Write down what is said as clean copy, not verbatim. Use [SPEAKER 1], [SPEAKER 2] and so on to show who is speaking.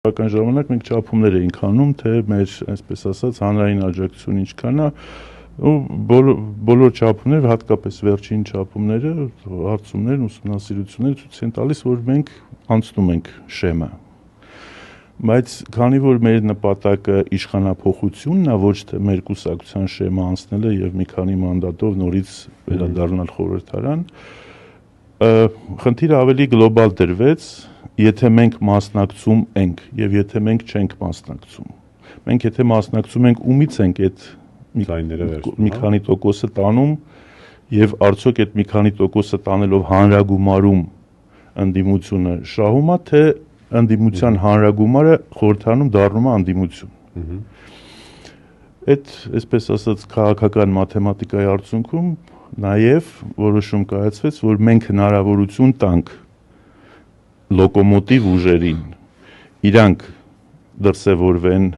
[SPEAKER 1] Բավական ժամանակ մենք չափումներ էինք անում, թե մեր, այսպես ասած, հանրային աջակցությունը ինչքան է, ու բոլոր չափումները, հատկապես վերջին չափումները, հարցումներն, ուսումնասիրությունները ցույց են տալիս, որ մենք անցնում ենք շեմը։ Բայց քանի որ մեր նպատակը իշխանափոխությունն է, ոչ թե մեր կուսակցության շեմը անցնելը եւ մի քանի մանդատով նորից վերադառնալ խորհրդարան, խնդիրը ավելի գլոբալ դրվեց, եթե մենք մասնակցում ենք եւ եթե մենք չենք մասնակցում։ Մենք եթե մասնակցում ենք, ումից ենք այդ մի քանի տոկոսը տանում եւ արդյոք այդ մի քանի տոկոսը տանելով հանրագումարում ընդդիմությունը շահում է, թե ընդդիմության հանրագումարը խորհրդարանում դառնում է անդիմություն։ Այդ, այսպես ասած, քաղաքական մաթեմատիկայի արդյունքում նաև որոշում կայացվեց, որ մենք հնարավորություն տանք լոկոմոտիվ ուժերին, իրանք դրսևորվեն